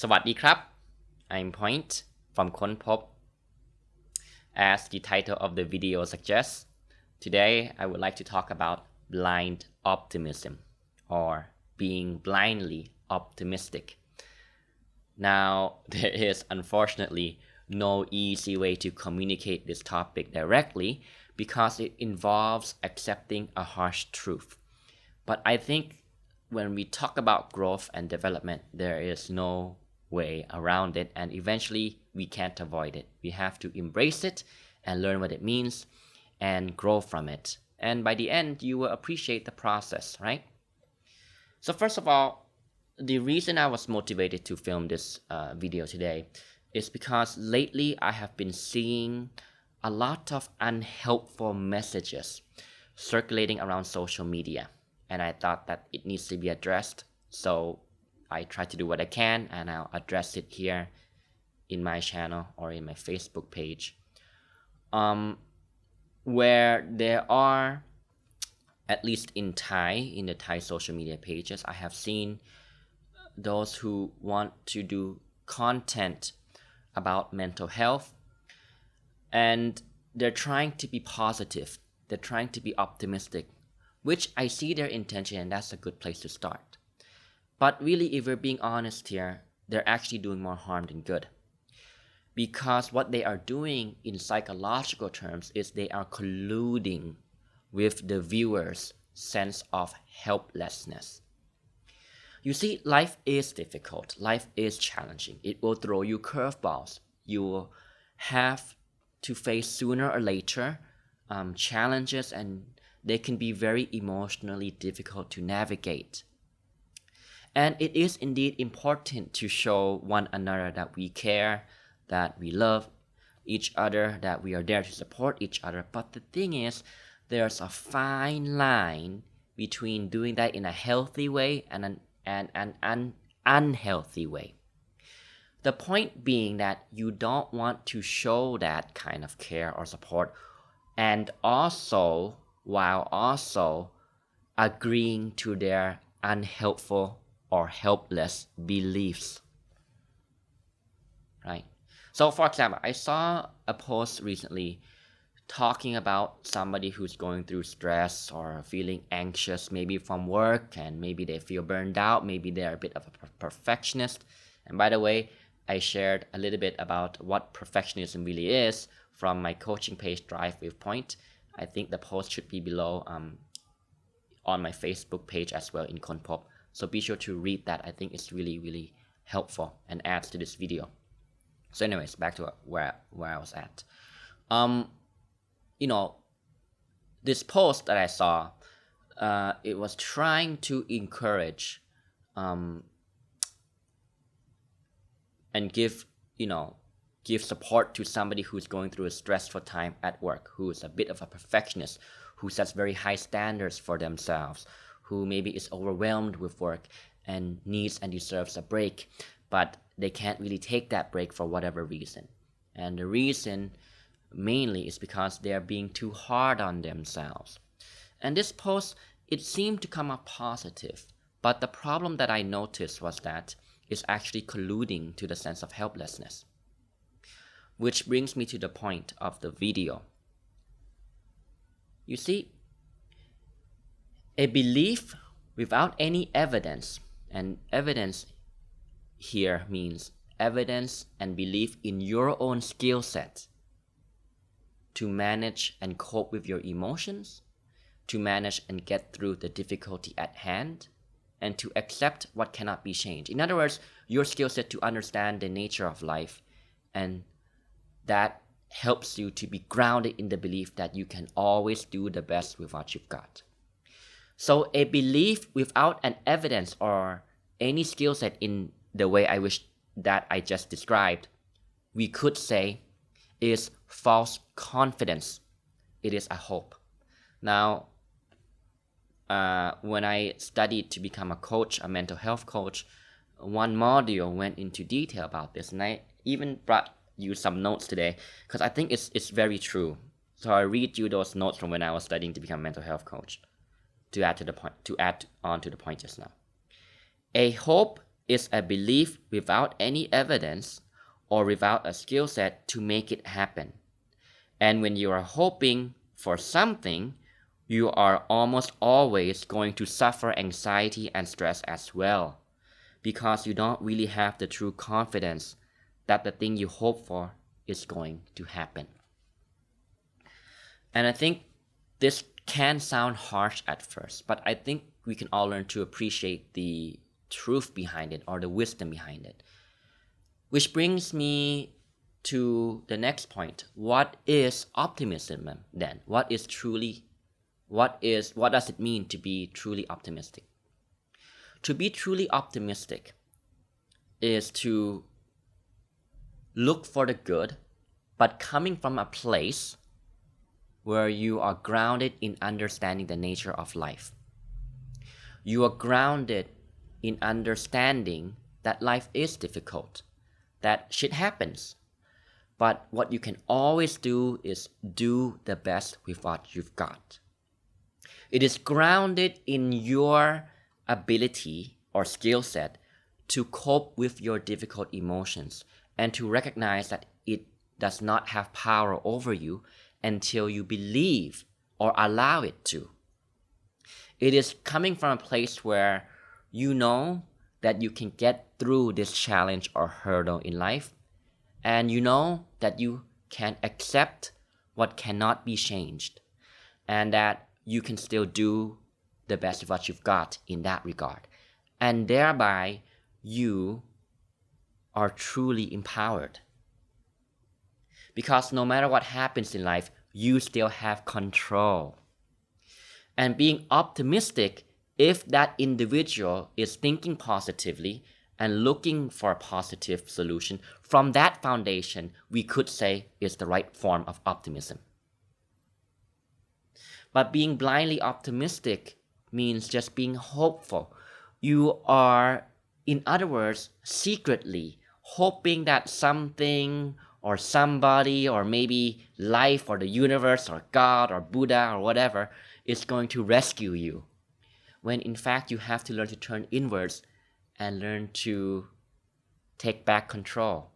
สวัสดีครับ I'm Point from ค้นพบ As the title of the video suggests, today I would like to talk about blind optimism or being blindly optimistic. Now, there is unfortunately no easy way to communicate this topic directly because it involves accepting a harsh truth. But I think when we talk about growth and development, there is no way around it, and eventually we can't avoid it. We have to embrace it and learn what it means and grow from it. And by the end, you will appreciate the process, right? So first of all, the reason I was motivated to film this video today is because lately I have been seeing a lot of unhelpful messages circulating around social media. And I thought that it needs to be addressed. So I try to do what I can, and I'll address it here in my channel or in my Facebook page. Where there are, at least in the Thai social media pages, I have seen those who want to do content about mental health, and they're trying to be positive. They're trying to be optimistic, which I see their intention, and that's a good place to start. But really, if we're being honest here, they're actually doing more harm than good. Because what they are doing in psychological terms is they are colluding with the viewer's sense of helplessness. You see, life is difficult. Life is challenging. It will throw you curveballs. You will have to face sooner or later challenges, and they can be very emotionally difficult to navigate. And it is indeed important to show one another that we care, that we love each other, that we are there to support each other. But the thing is, there's a fine line between doing that in a healthy way and an unhealthy way. The point being that you don't want to show that kind of care or support, and also while also agreeing to their unhelpful or helpless beliefs, right? So for example, I saw a post recently talking about somebody who's going through stress or feeling anxious, maybe from work, and maybe they feel burned out, maybe they're a bit of a perfectionist. And by the way, I shared a little bit about what perfectionism really is from my coaching page, Drive with Point. I think the post should be below on my Facebook page as well in Khon Pop. So be sure to read that. I think it's really, really helpful and adds to this video. So anyways, back to where I was at. This post that I saw, it was trying to encourage and give support to somebody who's going through a stressful time at work, who is a bit of a perfectionist, who sets very high standards for themselves, who maybe is overwhelmed with work and needs and deserves a break, but they can't really take that break for whatever reason. And the reason mainly is because they are being too hard on themselves. And this post, it seemed to come up positive, but the problem that I noticed was that it's actually colluding to the sense of helplessness. Which brings me to the point of the video. You see, a belief without any evidence, and evidence here means evidence and belief in your own skill set to manage and cope with your emotions, to manage and get through the difficulty at hand, and to accept what cannot be changed. In other words, your skill set to understand the nature of life, and that helps you to be grounded in the belief that you can always do the best with what you've got. So a belief without an evidence or any skill set in the way I wish that I just described, we could say is false confidence. It is a hope. Now, when I studied to become a coach, a mental health coach, one module went into detail about this, and I even brought you some notes today because I think it's very true. So I read you those notes from when I was studying to become a mental health coach to add on to the point just now. A hope is a belief without any evidence or without a skill set to make it happen. And when you are hoping for something, you are almost always going to suffer anxiety and stress as well, because you don't really have the true confidence that the thing you hope for is going to happen. And I think this can sound harsh at first, but I think we can all learn to appreciate the truth behind it or the wisdom behind it. Which brings me to the next point. What is optimism then? What does it mean to be truly optimistic? To be truly optimistic is to look for the good, but coming from a place where you are grounded in understanding the nature of life. You are grounded in understanding that life is difficult, that shit happens. But what you can always do is do the best with what you've got. It is grounded in your ability or skill set to cope with your difficult emotions and to recognize that it does not have power over you until you believe or allow it to. It is coming from a place where you know that you can get through this challenge or hurdle in life, and you know that you can accept what cannot be changed, and that you can still do the best of what you've got in that regard. And thereby, you are truly empowered. Because no matter what happens in life, you still have control. And being optimistic, if that individual is thinking positively and looking for a positive solution, from that foundation, we could say is the right form of optimism. But being blindly optimistic means just being hopeful. You are, in other words, secretly hoping that something or somebody or maybe life or the universe or God or Buddha or whatever is going to rescue you. When in fact you have to learn to turn inwards and learn to take back control,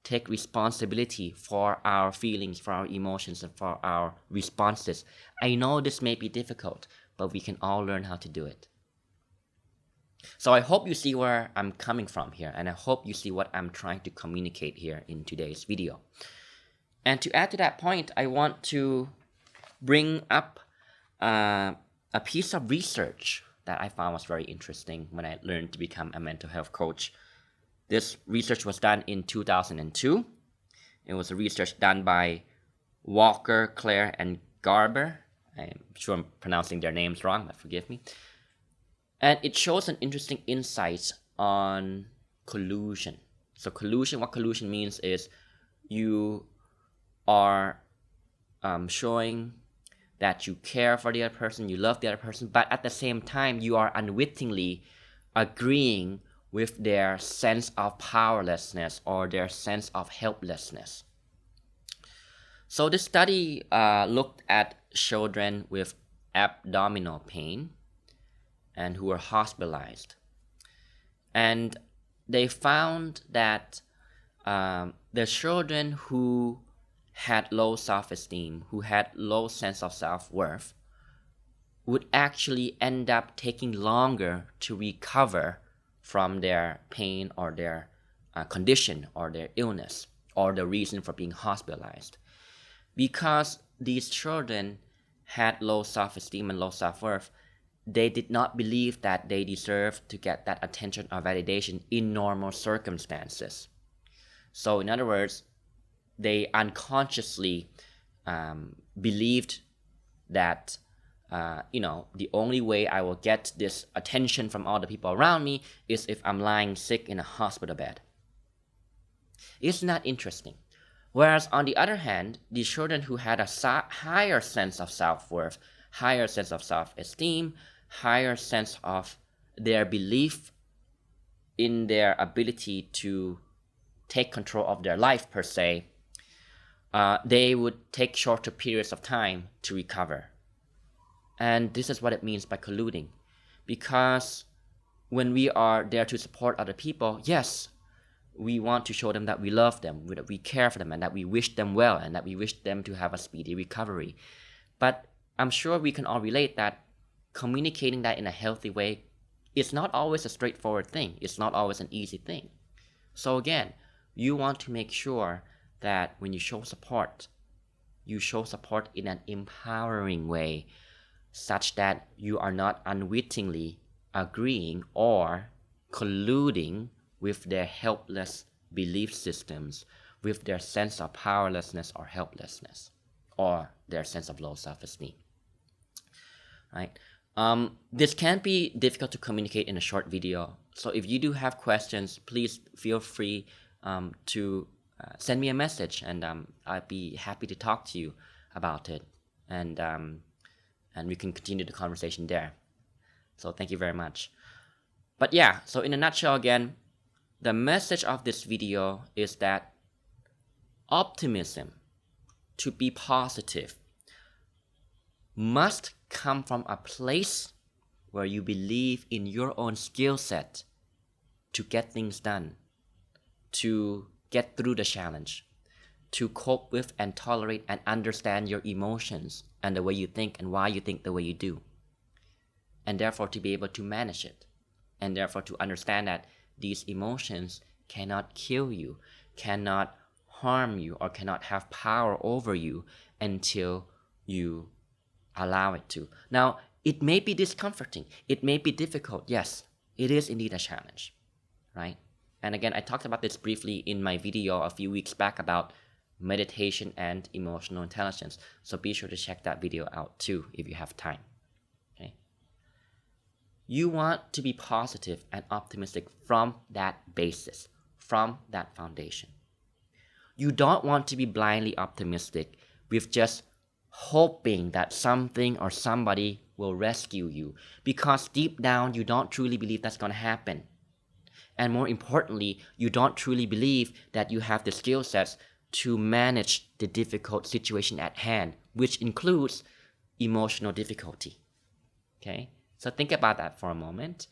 take responsibility for our feelings, for our emotions, and for our responses. I know this may be difficult, but we can all learn how to do it. So I hope you see where I'm coming from here, and I hope you see what I'm trying to communicate here in today's video. And to add to that point, I want to bring up a piece of research that I found was very interesting when I learned to become a mental health coach. This research was done in 2002. It was a research done by Walker, Clare, and Garber. I'm sure I'm pronouncing their names wrong, but forgive me. And it shows an interesting insight on collusion. So what collusion means is you are showing that you care for the other person, you love the other person, but at the same time, you are unwittingly agreeing with their sense of powerlessness or their sense of helplessness. So this study looked at children with abdominal pain and who were hospitalized. And they found that the children who had low self-esteem, who had low sense of self-worth, would actually end up taking longer to recover from their pain or their condition or their illness or the reason for being hospitalized. Because these children had low self-esteem and low self-worth, they did not believe that they deserved to get that attention or validation in normal circumstances. So in other words, they unconsciously believed that the only way I will get this attention from all the people around me is if I'm lying sick in a hospital bed. Isn't that interesting? Whereas on the other hand, the children who had a higher sense of self-worth, higher sense of self-esteem, higher sense of their belief in their ability to take control of their life per se, they would take shorter periods of time to recover. And this is what it means by colluding. Because when we are there to support other people, yes, we want to show them that we love them, that we care for them, and that we wish them well, and that we wish them to have a speedy recovery. But I'm sure we can all relate that communicating that in a healthy way is not always a straightforward thing. It's not always an easy thing. So again, you want to make sure that when you show support in an empowering way, such that you are not unwittingly agreeing or colluding with their helpless belief systems, with their sense of powerlessness or helplessness, or their sense of low self-esteem. Right? This can be difficult to communicate in a short video. So if you do have questions, please feel free to send me a message, and I'd be happy to talk to you about it, and we can continue the conversation there. So thank you very much. But yeah, so in a nutshell again, the message of this video is that optimism, to be positive, must come from a place where you believe in your own skill set to get things done, to get through the challenge, to cope with and tolerate and understand your emotions and the way you think and why you think the way you do, and therefore to be able to manage it, and therefore to understand that these emotions cannot kill you, cannot harm you, or cannot have power over you until you allow it to. Now, it may be discomforting, it may be difficult, yes, it is indeed a challenge, right? And again, I talked about this briefly in my video a few weeks back about meditation and emotional intelligence, so be sure to check that video out too if you have time. Okay? You want to be positive and optimistic from that basis, from that foundation. You don't want to be blindly optimistic with just hoping that something or somebody will rescue you, because deep down you don't truly believe that's going to happen. And more importantly, you don't truly believe that you have the skill sets to manage the difficult situation at hand, which includes emotional difficulty. Okay, so think about that for a moment,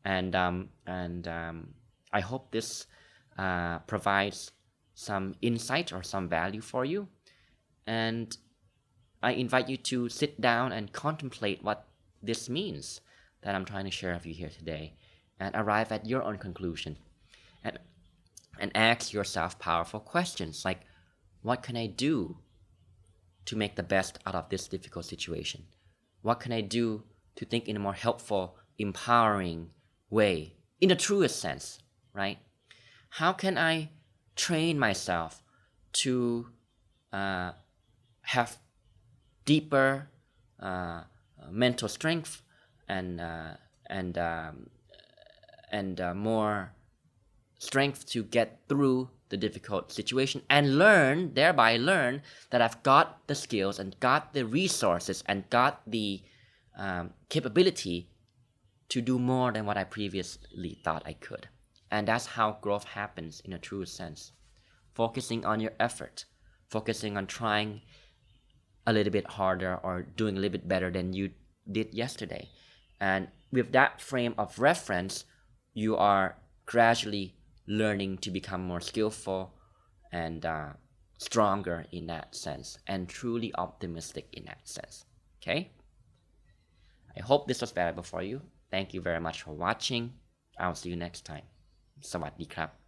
and I hope this provides some insight or some value for you. And I invite you to sit down and contemplate what this means that I'm trying to share with you here today, and arrive at your own conclusion, and ask yourself powerful questions like, what can I do to make the best out of this difficult situation? What can I do to think in a more helpful, empowering way, in the truest sense, right? How can I train myself to have deeper mental strength and more strength to get through the difficult situation, and thereby learn that I've got the skills and got the resources and got the capability to do more than what I previously thought I could. And that's how growth happens in a true sense. Focusing on your effort, focusing on trying a little bit harder or doing a little bit better than you did yesterday. And with that frame of reference, you are gradually learning to become more skillful and stronger in that sense, and truly optimistic in that sense. Okay? I hope this was valuable for you. Thank you very much for watching. I'll see you next time. สวัสดีครับ